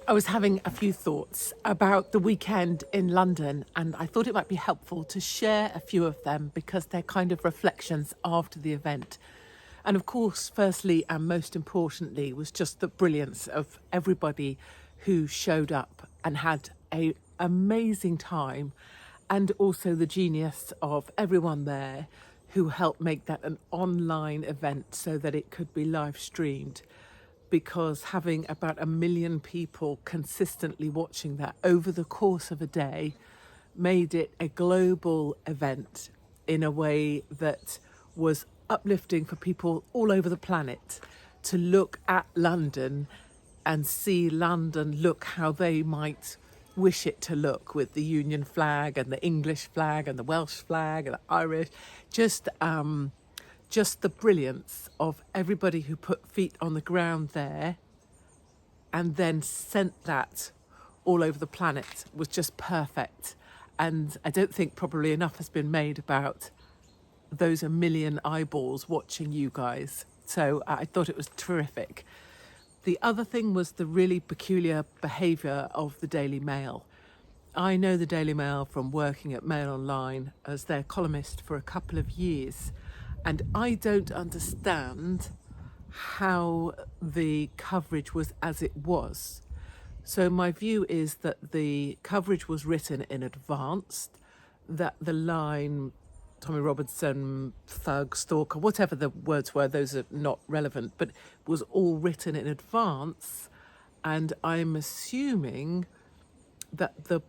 I was having a few thoughts about the weekend in London, and I thought it might be helpful to share a few of them because they're kind of reflections after the event. And of course, firstly and most importantly, was just the brilliance of everybody who showed up and had an amazing time, and also the genius of everyone there who helped make that an online event so that it could be live streamed, because having about 1 million people consistently watching that over the course of a day made it a global event in a way that was uplifting for people all over the planet to look at London and see London look how they might wish it to look, with the Union flag and the English flag and the Welsh flag and the Irish. Just the brilliance of everybody who put feet on the ground there and then sent that all over the planet was just perfect. And I don't think probably enough has been made about those 1 million eyeballs watching you guys. So I thought it was terrific. The other thing was the really peculiar behaviour of the Daily Mail. I know the Daily Mail from working at Mail Online as their columnist for a couple of years, and I don't understand how the coverage was as it was. So my view is that the coverage was written in advance, that the line Tommy Robinson, thug, stalker, whatever the words were, those are not relevant, but was all written in advance. And I'm assuming that the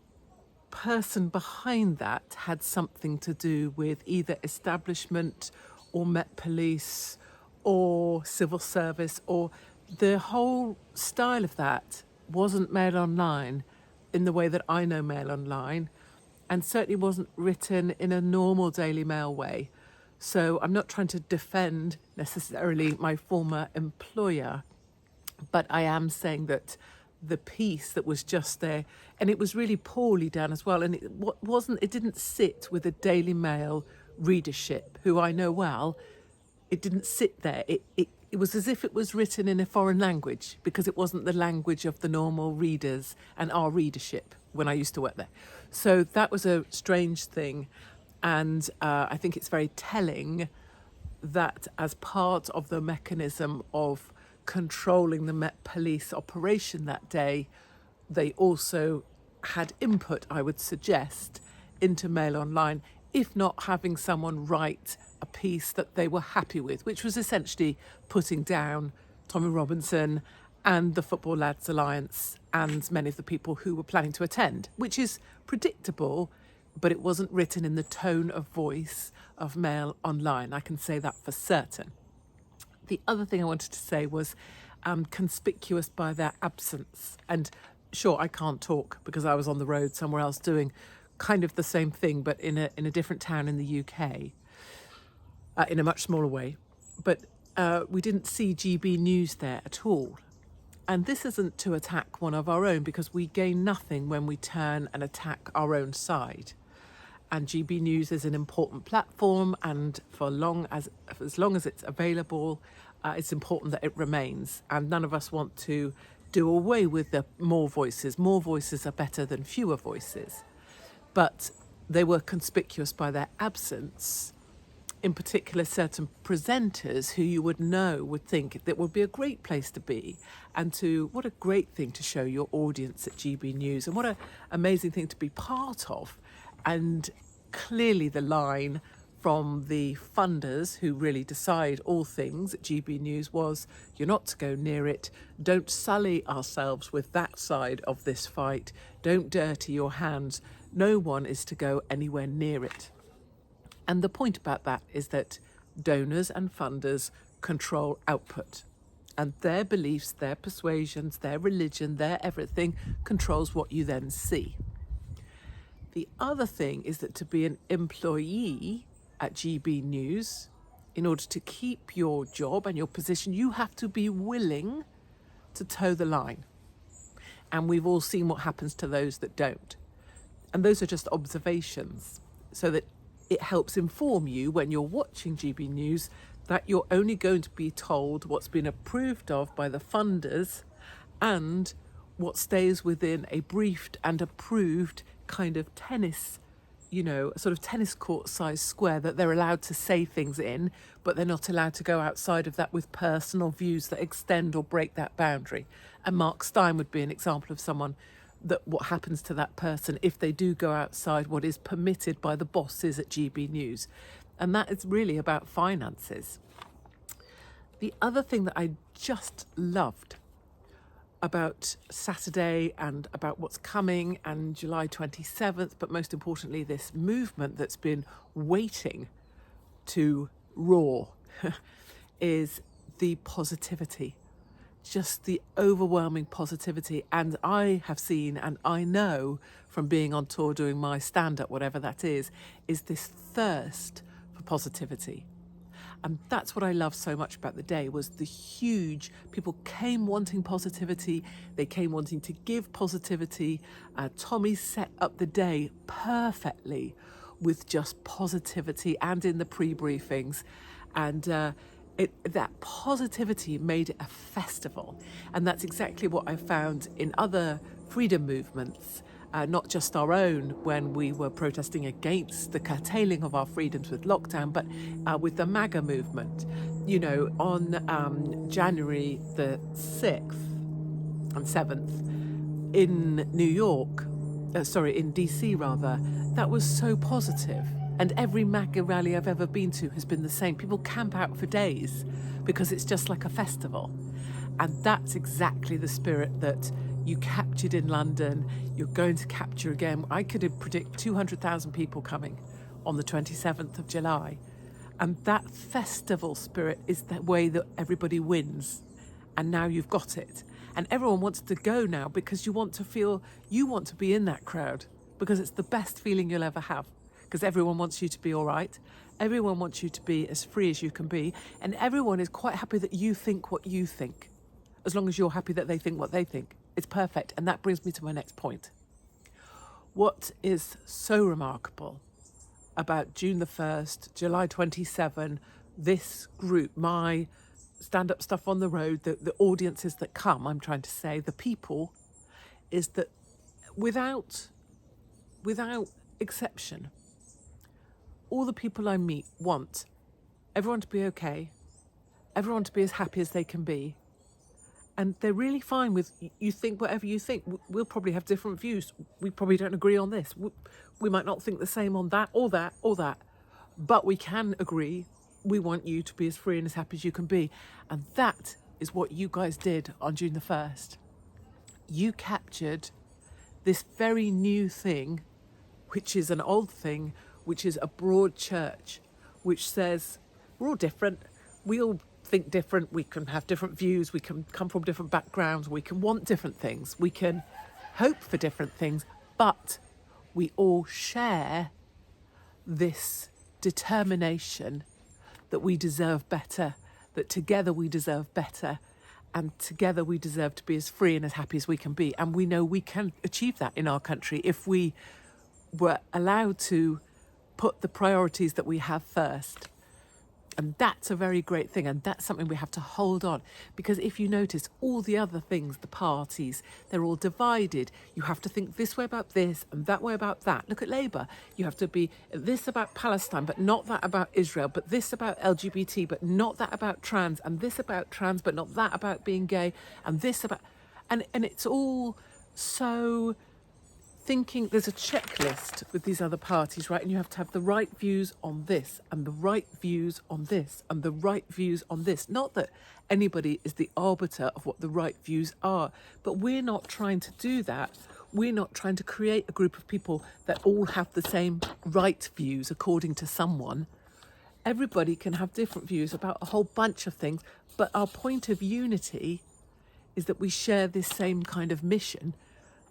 person behind that had something to do with either establishment or Met Police or civil service, or the whole style of that wasn't Mail Online in the way that I know Mail Online, and certainly wasn't written in a normal Daily Mail way. So I'm not trying to defend necessarily my former employer, but I am saying that the piece that was just there, and it was really poorly done as well, and it didn't sit with a Daily Mail readership who I know well. It didn't sit there. It was as if it was written in a foreign language, because it wasn't the language of the normal readers and our readership when I used to work there. So that was a strange thing, and I think it's very telling that as part of the mechanism of controlling the Met Police operation that day, they also had input, I would suggest, into Mail Online, if not having someone write a piece that they were happy with, which was essentially putting down Tommy Robinson and the Football Lads Alliance and many of the people who were planning to attend, which is predictable, but it wasn't written in the tone of voice of Mail Online. I can say that for certain. The other thing I wanted to say was conspicuous by their absence. And sure, I can't talk because I was on the road somewhere else doing kind of the same thing, but in a different town in the UK, in a much smaller way. But we didn't see GB News there at all. And this isn't to attack one of our own, because we gain nothing when we turn and attack our own side. And GB News is an important platform, and for as long as it's available, it's important that it remains. And none of us want to do away with the more voices. More voices are better than fewer voices. But they were conspicuous by their absence. In particular, certain presenters who you would know would think that would be a great place to be, and what a great thing to show your audience at GB News, and what an amazing thing to be part of. And clearly the line from the funders who really decide all things at GB News was, you're not to go near it, don't sully ourselves with that side of this fight, don't dirty your hands, no one is to go anywhere near it. And the point about that is that donors and funders control output, and their beliefs, their persuasions, their religion, their everything controls what you then see. The other thing is that to be an employee at GB News, in order to keep your job and your position, you have to be willing to toe the line. And we've all seen what happens to those that don't. And those are just observations, so that it helps inform you when you're watching GB News that you're only going to be told what's been approved of by the funders and what stays within a briefed and approved kind of tennis, a sort of tennis court size square that they're allowed to say things in, but they're not allowed to go outside of that with personal views that extend or break that boundary. And Mark Stein would be an example of someone that what happens to that person if they do go outside what is permitted by the bosses at GB News. And that is really about finances. The other thing that I just loved about Saturday and about what's coming and July 27th, but most importantly, this movement that's been waiting to roar, is the positivity, just the overwhelming positivity. And I have seen, and I know from being on tour doing my stand-up, whatever that is this thirst for positivity. And that's what I love so much about the day, was the huge, people came wanting positivity, they came wanting to give positivity. Tommy set up the day perfectly with just positivity and in the pre-briefings. And that positivity made it a festival. And that's exactly what I found in other freedom movements. Not just our own when we were protesting against the curtailing of our freedoms with lockdown, but with the MAGA movement. On January the 6th and 7th in New York, in DC rather, that was so positive. And every MAGA rally I've ever been to has been the same. People camp out for days because it's just like a festival. And that's exactly the spirit that you captured in London, you're going to capture again. I could predict 200,000 people coming on the 27th of July. And that festival spirit is the way that everybody wins. And now you've got it. And everyone wants to go now because you want to be in that crowd, because it's the best feeling you'll ever have. Because everyone wants you to be all right. Everyone wants you to be as free as you can be. And everyone is quite happy that you think what you think, as long as you're happy that they think what they think. It's perfect. And that brings me to my next point. What is so remarkable about June the 1st, July 27, this group, my stand-up stuff on the road, the audiences that come, I'm trying to say, the people, is that without exception, all the people I meet want everyone to be okay, everyone to be as happy as they can be. And they're really fine with, you think whatever you think. We'll probably have different views. We probably don't agree on this. We might not think the same on that or that or that. But we can agree, we want you to be as free and as happy as you can be. And that is what you guys did on June the 1st. You captured this very new thing, which is an old thing, which is a broad church, which says, we're all different. We all think different, we can have different views, we can come from different backgrounds, we can want different things, we can hope for different things, but we all share this determination that we deserve better, that together we deserve better, and together we deserve to be as free and as happy as we can be. And we know we can achieve that in our country if we were allowed to put the priorities that we have first. And that's a very great thing, and that's something we have to hold on. Because if you notice, all the other things, the parties, they're all divided. You have to think this way about this and that way about that. Look at Labour. You have to be this about Palestine, but not that about Israel, but this about LGBT, but not that about trans, and this about trans, but not that about being gay, and this about... And it's all so... thinking there's a checklist with these other parties, right? And you have to have the right views on this and the right views on this and the right views on this. Not that anybody is the arbiter of what the right views are, but we're not trying to do that. We're not trying to create a group of people that all have the same right views according to someone. Everybody can have different views about a whole bunch of things, but our point of unity is that we share this same kind of mission,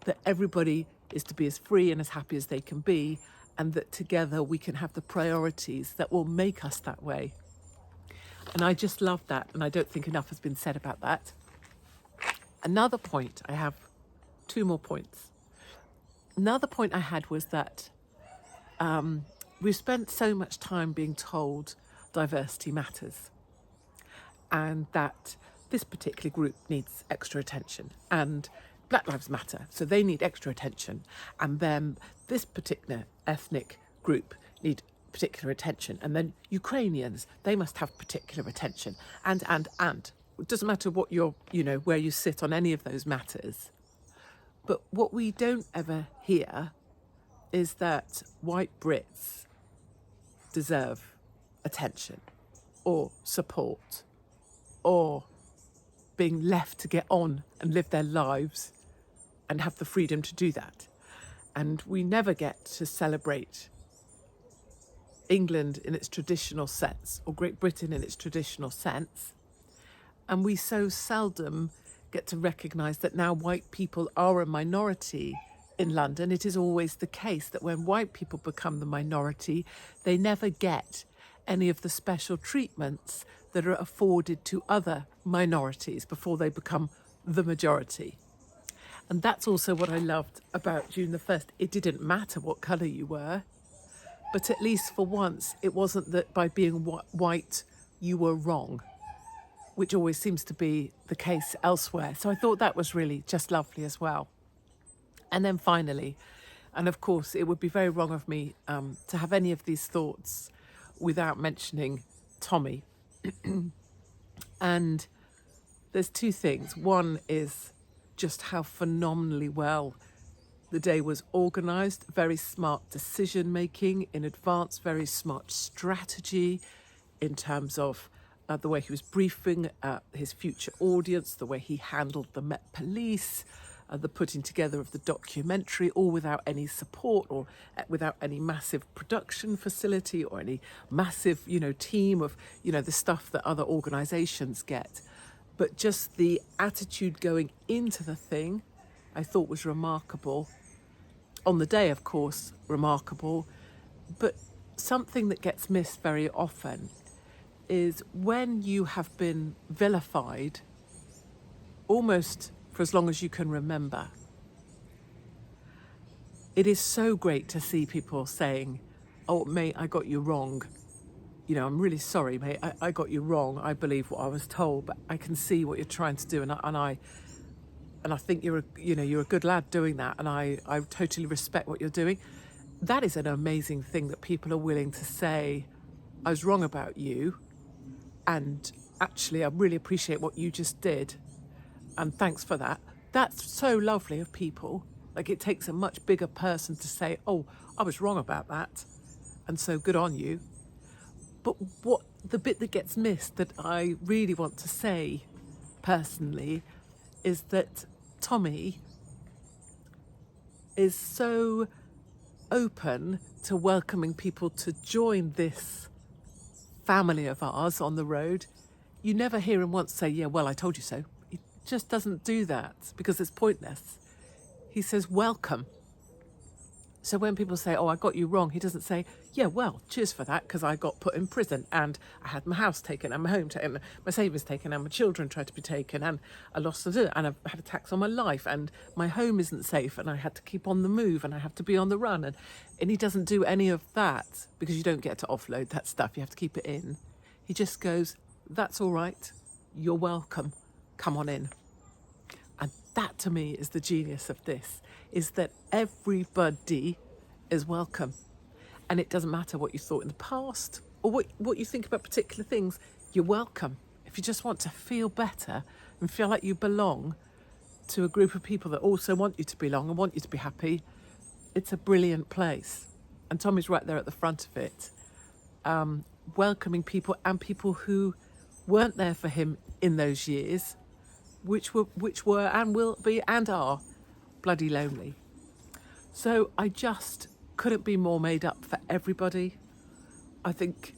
that everybody is to be as free and as happy as they can be, and that together we can have the priorities that will make us that way. And I just love that, and I don't think enough has been said about that. Another point, I have two more points. Another point I had was that we've spent so much time being told diversity matters, and that this particular group needs extra attention, and Black Lives Matter, so they need extra attention, and then this particular ethnic group need particular attention, and then Ukrainians, they must have particular attention, and. It doesn't matter what where you sit on any of those matters. But what we don't ever hear is that white Brits deserve attention or support or being left to get on and live their lives and have the freedom to do that. And we never get to celebrate England in its traditional sense or Great Britain in its traditional sense. And we so seldom get to recognise that now white people are a minority in London. It is always the case that when white people become the minority, they never get any of the special treatments that are afforded to other minorities before they become the majority. And that's also what I loved about June the 1st. It didn't matter what colour you were, but at least for once, it wasn't that by being white, you were wrong, which always seems to be the case elsewhere. So I thought that was really just lovely as well. And then finally, and of course, it would be very wrong of me to have any of these thoughts without mentioning Tommy. And there's two things. One is just how phenomenally well the day was organised, very smart decision making in advance, very smart strategy in terms of the way he was briefing his future audience, the way he handled the Met Police, the putting together of the documentary, all without any support or without any massive production facility or any massive, team of, the stuff that other organisations get. But just the attitude going into the thing, I thought was remarkable. On the day, of course, remarkable. But something that gets missed very often is when you have been vilified almost for as long as you can remember. It is so great to see people saying, "Oh, mate, I got you wrong. I'm really sorry, mate. I got you wrong. I believe what I was told, but I can see what you're trying to do, and I think you're a good lad doing that, and I totally respect what you're doing." That is an amazing thing that people are willing to say, "I was wrong about you, and actually I really appreciate what you just did, and thanks for that." That's so lovely of people. Like, it takes a much bigger person to say, "Oh, I was wrong about that, and so good on you." But what the bit that gets missed that I really want to say personally is that Tommy is so open to welcoming people to join this family of ours on the road. You never hear him once say, "Yeah, well, I told you so." He just doesn't do that because it's pointless. He says, "Welcome." So when people say, "Oh, I got you wrong," he doesn't say, "Yeah, well, cheers for that, because I got put in prison and I had my house taken and my home taken, my savings taken and my children tried to be taken and I lost it and I've had a tax on my life and my home isn't safe and I had to keep on the move and I have to be on the run." And he doesn't do any of that because you don't get to offload that stuff. You have to keep it in. He just goes, "That's all right. You're welcome. Come on in." And that to me is the genius of this, is that everybody is welcome. And it doesn't matter what you thought in the past or what you think about particular things, you're welcome. If you just want to feel better and feel like you belong to a group of people that also want you to belong and want you to be happy, it's a brilliant place. And Tommy's right there at the front of it, welcoming people and people who weren't there for him in those years, which were and will be and are bloody lonely. So I just couldn't be more made up for everybody. I think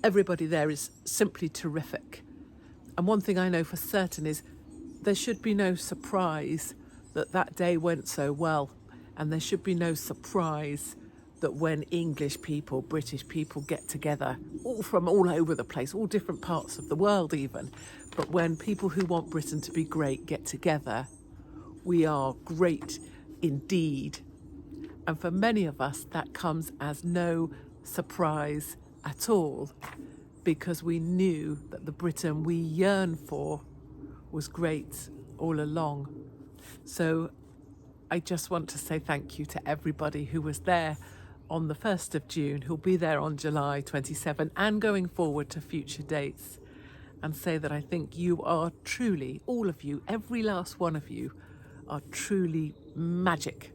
everybody there is simply terrific. And one thing I know for certain is there should be no surprise that day went so well. And there should be no surprise that when English people, British people get together, all from all over the place, all different parts of the world even, but when people who want Britain to be great get together, we are great indeed. And for many of us, that comes as no surprise at all, because we knew that the Britain we yearn for was great all along. So I just want to say thank you to everybody who was there on the 1st of June, who'll be there on July 27 and going forward to future dates, and say that I think you are truly, all of you, every last one of you, are truly magic